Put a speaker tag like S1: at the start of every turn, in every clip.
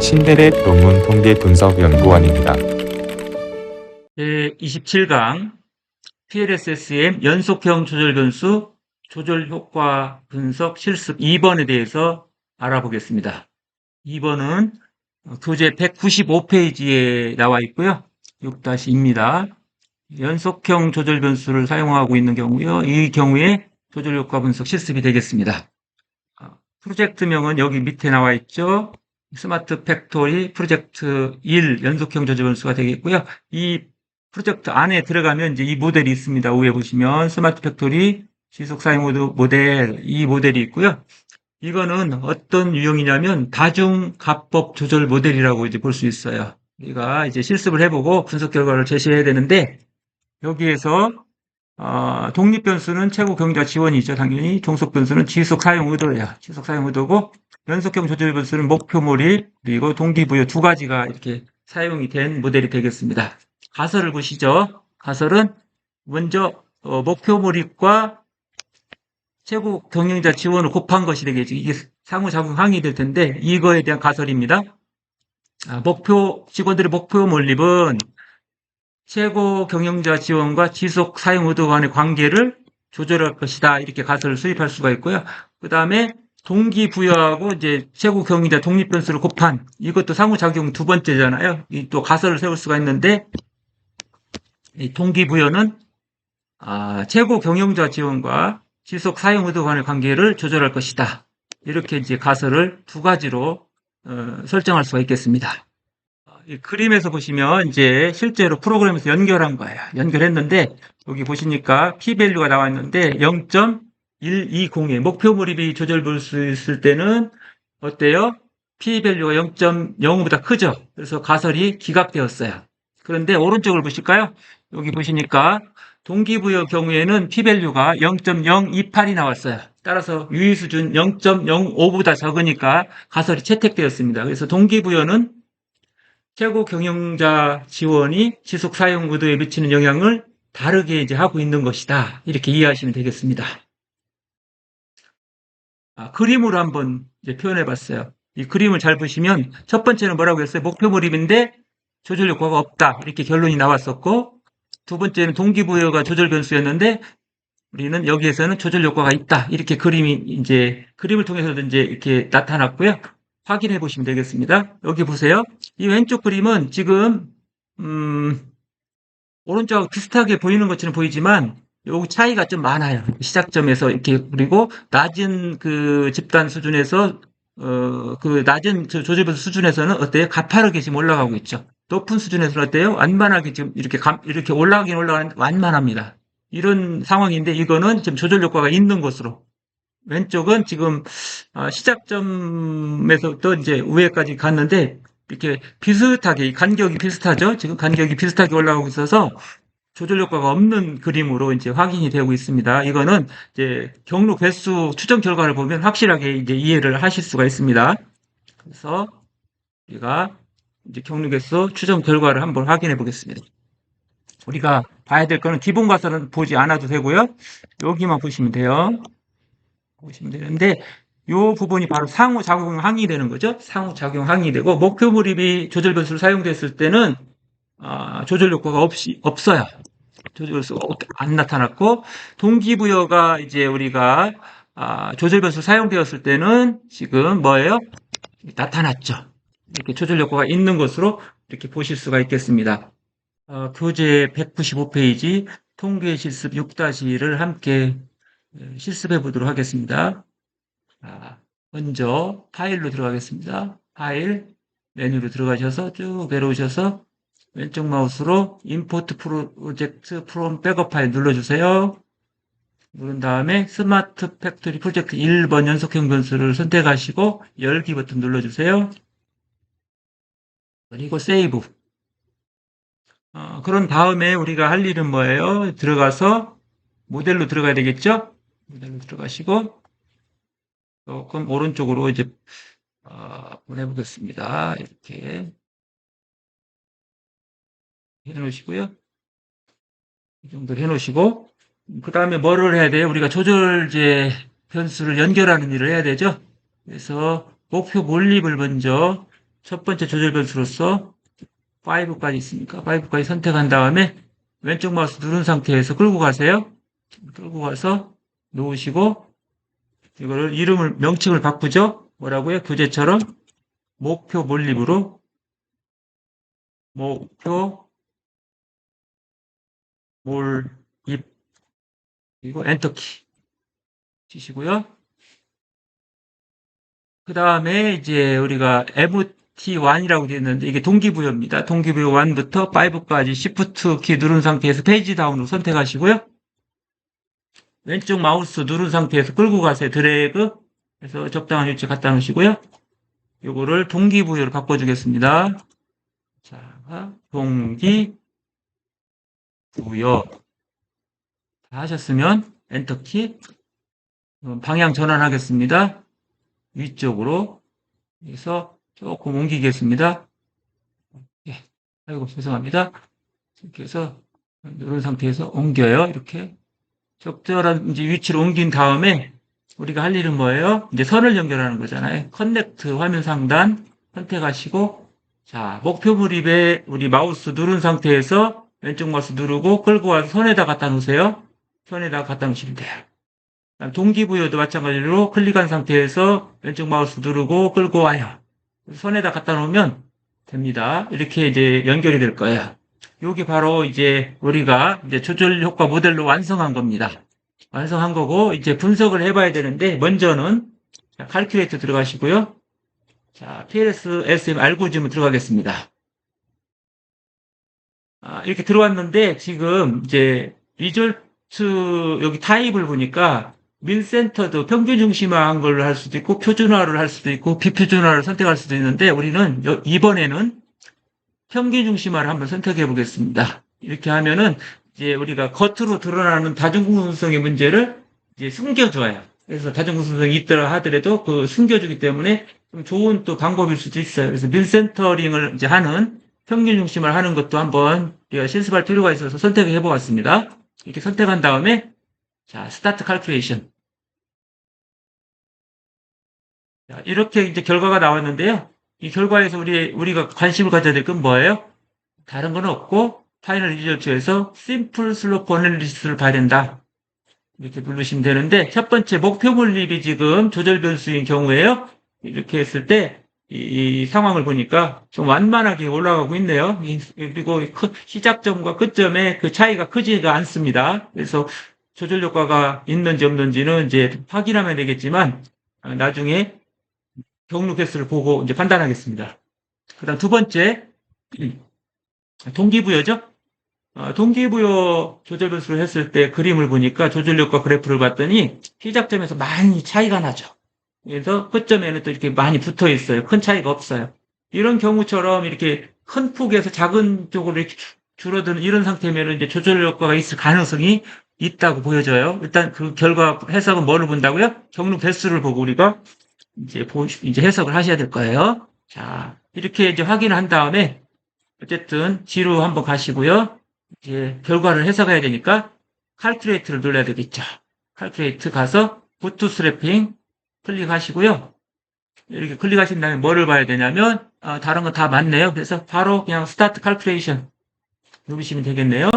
S1: 신대래 논문 통계 분석 연구원입니다.
S2: 제27강 PLSSM 연속형 조절 변수 조절 효과 분석 실습 2번에 대해서 알아보겠습니다. 2번은 교재 195페이지에 나와 있고요. 6-2입니다. 연속형 조절 변수를 사용하고 있는 경우요. 이 경우에 조절 효과 분석 실습이 되겠습니다. 프로젝트명은 여기 밑에 나와 있죠. 스마트 팩토리 프로젝트 1 연속형 조절 변수가 되겠고요. 이 프로젝트 안에 들어가면 이제 이 모델이 있습니다. 위에 보시면 스마트 팩토리 지속 사용 모델, 이 모델이 있고요. 이거는 어떤 유형이냐면 다중가법 조절 모델이라고 이제 볼 수 있어요. 우리가 이제 실습을 해보고 분석 결과를 제시해야 되는데, 여기에서 독립 변수는 최고 경자 지원이죠. 당연히 종속 변수는 지속 사용 의도예요. 지속 사용 의도고, 연속형 조절 변수는 목표 몰입 그리고 동기부여 두 가지가 이렇게 사용이 된 모델이 되겠습니다. 가설을 보시죠. 가설은 먼저 목표 몰입과 최고 경영자 지원을 곱한 것이 되겠죠. 이게 상호작용 항이 될 텐데 이거에 대한 가설입니다. 직원들의 목표 몰입은 최고 경영자 지원과 지속 사용 의도 간의 관계를 조절할 것이다. 이렇게 가설을 수립할 수가 있고요. 그 다음에 동기부여하고 이제 최고 경영자 독립 변수를 곱한, 이것도 상호작용 두 번째잖아요. 또 가설을 세울 수가 있는데, 이 동기부여는 최고 경영자 지원과 지속 사용 의도 간의 관계를 조절할 것이다. 이렇게 이제 가설을 두 가지로 설정할 수가 있겠습니다. 이 그림에서 보시면 이제 실제로 프로그램에서 연결한 거예요. 연결했는데 여기 보시니까 p-밸류가 나와 있는데 0.120에 목표 몰입이 조절될 수 있을 때는 어때요? p-밸류가 0.05보다 크죠. 그래서 가설이 기각되었어요. 그런데 오른쪽을 보실까요? 여기 보시니까 동기부여 경우에는 p-밸류가 0.028이 나왔어요. 따라서 유의수준 0.05보다 적으니까 가설이 채택되었습니다. 그래서 동기부여는 최고 경영자 지원이 지속 사용 의도에 미치는 영향을 다르게 이제 하고 있는 것이다. 이렇게 이해하시면 되겠습니다. 그림으로 한번 이제 표현해 봤어요. 이 그림을 잘 보시면 첫 번째는 뭐라고 했어요? 목표 몰입인데 조절 효과가 없다. 이렇게 결론이 나왔었고, 두 번째는 동기부여가 조절 변수였는데 우리는 여기에서는 조절 효과가 있다. 이렇게 그림을 통해서도 이제 이렇게 나타났고요. 확인해 보시면 되겠습니다. 여기 보세요. 이 왼쪽 그림은 지금 오른쪽하고 비슷하게 보이는 것처럼 보이지만 요 차이가 좀 많아요. 시작점에서 이렇게, 그리고 낮은 그 집단 수준에서 그 낮은 조절변수 수준에서는 어때요? 가파르게 지금 올라가고 있죠. 높은 수준에서는 어때요? 완만하게 지금 이렇게 올라가긴 올라가는데 완만합니다. 이런 상황인데 이거는 지금 조절 효과가 있는 것으로, 왼쪽은 지금 시작점에서부터 이제 위에까지 갔는데 이렇게 비슷하게 간격이 비슷하죠. 지금 간격이 비슷하게 올라가고 있어서 조절 효과가 없는 그림으로 이제 확인이 되고 있습니다. 이거는 이제 경로 개수 추정 결과를 보면 확실하게 이제 이해를 하실 수가 있습니다. 그래서 우리가 이제 경로 개수 추정 결과를 한번 확인해 보겠습니다. 우리가 봐야 될 거는 기본 가설은 보지 않아도 되고요. 여기만 보시면 돼요. 보시면 되는데 이 부분이 바로 상호작용 항이 되는 거죠. 상호작용 항이 되고, 목표 몰입이 조절 변수로 사용됐을 때는 조절 효과가 없어요. 조절 변수가 안 나타났고, 동기부여가 이제 우리가 조절 변수 사용되었을 때는 지금 뭐예요? 나타났죠. 이렇게 조절 효과가 있는 것으로 이렇게 보실 수가 있겠습니다. 교재 195페이지 통계 실습 6-1을 함께 실습해 보도록 하겠습니다. 먼저 파일로 들어가겠습니다. 파일 메뉴로 들어가셔서 쭉 내려오셔서 왼쪽 마우스로 임포트 프로젝트 프롬 백업 파일 눌러주세요. 누른 다음에 스마트 팩토리 프로젝트 1번 연속형 변수를 선택하시고 열기 버튼 눌러주세요. 그리고 세이브. 그런 다음에 우리가 할 일은 뭐예요? 들어가서 모델로 들어가야 되겠죠? 모델로 들어가시고 조금 오른쪽으로 이제 보내보겠습니다. 이렇게 해놓으시고요. 이 정도 해놓으시고, 그 다음에 뭐를 해야 돼요? 우리가 조절제 변수를 연결하는 일을 해야 되죠. 그래서 목표 몰입을 먼저 첫 번째 조절 변수로서 5까지 있으니까 5까지 선택한 다음에 왼쪽 마우스 누른 상태에서 끌고 가세요. 끌고 가서 놓으시고 이거를 명칭을 바꾸죠. 뭐라고요? 교재처럼 목표 몰입으로 목표 몰입 그리고 엔터키 치시고요. 그 다음에 이제 우리가 MT1이라고 되어 있는데 이게 동기부여입니다. 동기부여 1부터 5까지 Shift 키 누른 상태에서 페이지 다운으로 선택하시고요. 왼쪽 마우스 누른 상태에서 끌고 가세요. 드래그 해서 적당한 위치에 갖다 놓으시고요. 요거를 동기부여로 바꿔주겠습니다. 자, 동기부여 다 하셨으면 엔터키 방향 전환하겠습니다. 위쪽으로 해서 조금 옮기겠습니다. 예, 아이고 죄송합니다. 이렇게 해서 이런 상태에서 옮겨요. 이렇게 적절한 이제 위치로 옮긴 다음에 우리가 할 일은 뭐예요? 이제 선을 연결하는 거잖아요. 커넥트 화면 상단 선택하시고 자 목표 몰입에 우리 마우스 누른 상태에서 왼쪽 마우스 누르고 끌고 와서 선에다 갖다 놓으세요. 선에다 갖다 놓으시면 돼요. 동기부여도 마찬가지로 클릭한 상태에서 왼쪽 마우스 누르고 끌고 와요. 선에다 갖다 놓으면 됩니다. 이렇게 이제 연결이 될 거예요. 이게 바로 이제 우리가 이제 조절 효과 모델로 완성한 겁니다. 완성한 거고 이제 분석을 해봐야 되는데 먼저는 칼큘레이터 들어가시고요. 자, PLS-SM 알고리즘을 들어가겠습니다. 이렇게 들어왔는데 지금 이제 리졸트 여기 타입을 보니까 밀센터드 평균 중심화한 걸로 할 수도 있고 표준화를 할 수도 있고 비표준화를 선택할 수도 있는데 우리는 이번에는 평균 중심화를 한번 선택해 보겠습니다. 이렇게 하면은 이제 우리가 겉으로 드러나는 다중공정성의 문제를 이제 숨겨줘요. 그래서 다중공정성이 있더라 하더라도 그 숨겨주기 때문에 좀 좋은 또 방법일 수도 있어요. 그래서 밀센터링을 이제 하는 평균 중심화를 하는 것도 한번 우리가 실습할 필요가 있어서 선택을 해보았습니다. 이렇게 선택한 다음에 자 스타트 칼큘레이션 이렇게 이제 결과가 나왔는데요. 이 결과에서 우리가 관심을 가져야 될 건 뭐예요? 다른 건 없고 파이널 리저트에서 심플 슬로프 어널리시스를 봐야 된다. 이렇게 누르시면 되는데 첫 번째 목표 몰입이 지금 조절 변수인 경우에요. 이렇게 했을 때 이 상황을 보니까 좀 완만하게 올라가고 있네요. 그리고 시작점과 끝점의 그 차이가 크지가 않습니다. 그래서 조절 효과가 있는지 없는지는 이제 확인하면 되겠지만 나중에 경로 개수를 보고 이제 판단하겠습니다. 그다음 두 번째 동기부여죠. 동기부여 조절 변수를 했을 때 그림을 보니까 조절 효과 그래프를 봤더니 시작점에서 많이 차이가 나죠. 그래서 끝점에는 또 이렇게 많이 붙어 있어요. 큰 차이가 없어요. 이런 경우처럼 이렇게 큰 폭에서 작은 쪽으로 이렇게 줄어드는 이런 상태면 이제 조절 효과가 있을 가능성이 있다고 보여져요. 일단 그 결과 해석은 뭐를 본다고요? 경로 개수를 보고 우리가 이제 해석을 하셔야 될 거예요. 자, 이렇게 이제 확인을 한 다음에 어쨌든 뒤로 한번 가시고요. 이제 결과를 해석해야 되니까 칼큘레이트를 눌러야 되겠죠. 칼큘레이트 가서 부트스트래핑 클릭하시고요. 이렇게 클릭하신 다음에 뭐를 봐야 되냐면 다른 건 다 맞네요. 그래서 바로 그냥 스타트 칼큘레이션 누르시면 되겠네요.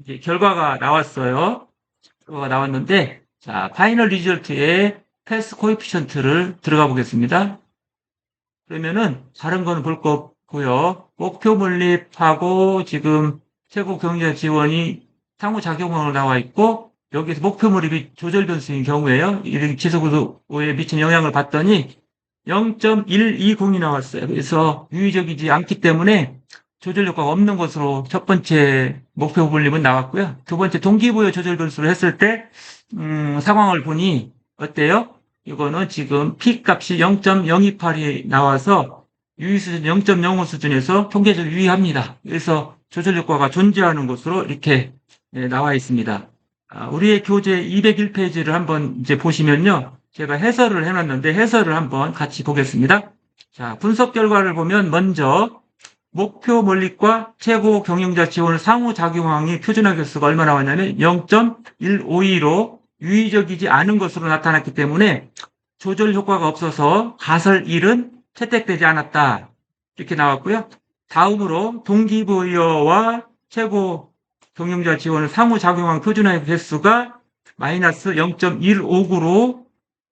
S2: 이제 결과가 나왔어요. 결과가 나왔는데 자 파이널 리절트에 패스 코에피션트를 들어가 보겠습니다. 그러면은 다른 거는 볼 거 없고요. 목표 몰입하고 지금 최고 경쟁 지원이 상호작용으로 나와 있고 여기서 목표 몰입이 조절 변수인 경우에요. 이렇게 지속구도에 미친 영향을 봤더니 0.120이 나왔어요. 그래서 유의적이지 않기 때문에 조절 효과가 없는 것으로 첫 번째 목표 몰입은 나왔고요. 두 번째 동기부여 조절 변수를 했을 때 상황을 보니 어때요? 이거는 지금 P 값이 0.028이 나와서 유의 수준 0.05 수준에서 통계적으로 유의합니다. 그래서 조절 효과가 존재하는 것으로 이렇게 나와 있습니다. 우리의 교재 201페이지를 한번 이제 보시면요. 제가 해설을 해놨는데 해설을 한번 같이 보겠습니다. 자, 분석 결과를 보면 먼저 목표 몰입과 최고 경영자 지원을 상호작용하니 표준화 개수가 얼마 나왔냐면 0.152로 유의적이지 않은 것으로 나타났기 때문에 조절 효과가 없어서 가설 1은 채택되지 않았다. 이렇게 나왔고요. 다음으로 동기부여와 최고 경영자 지원을 상호작용한 표준화의 개수가 마이너스 0.159로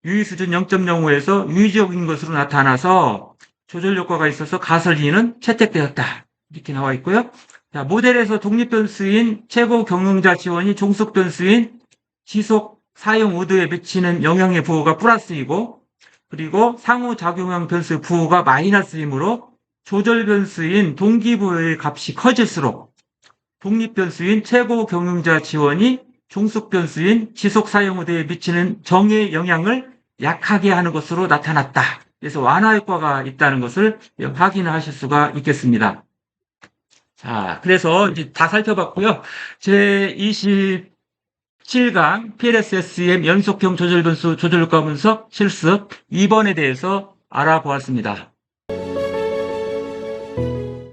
S2: 유의수준 0.05에서 유의적인 것으로 나타나서 조절 효과가 있어서 가설 2는 채택되었다. 이렇게 나와 있고요. 자, 모델에서 독립변수인 최고 경영자 지원이 종속변수인 지속 사용 의도에 미치는 영향의 부호가 플러스이고, 그리고 상호작용형 변수의 부호가 마이너스이므로 조절 변수인 동기부여의 값이 커질수록 독립 변수인 최고 경영자 지원이 종속 변수인 지속 사용 의도에 미치는 정의 영향을 약하게 하는 것으로 나타났다. 그래서 완화 효과가 있다는 것을 확인하실 수가 있겠습니다. 자, 그래서 이제 다 살펴봤고요. 제 27강 PLSSM 연속형 조절 변수 조절 효과 분석 실습 2번에 대해서 알아보았습니다.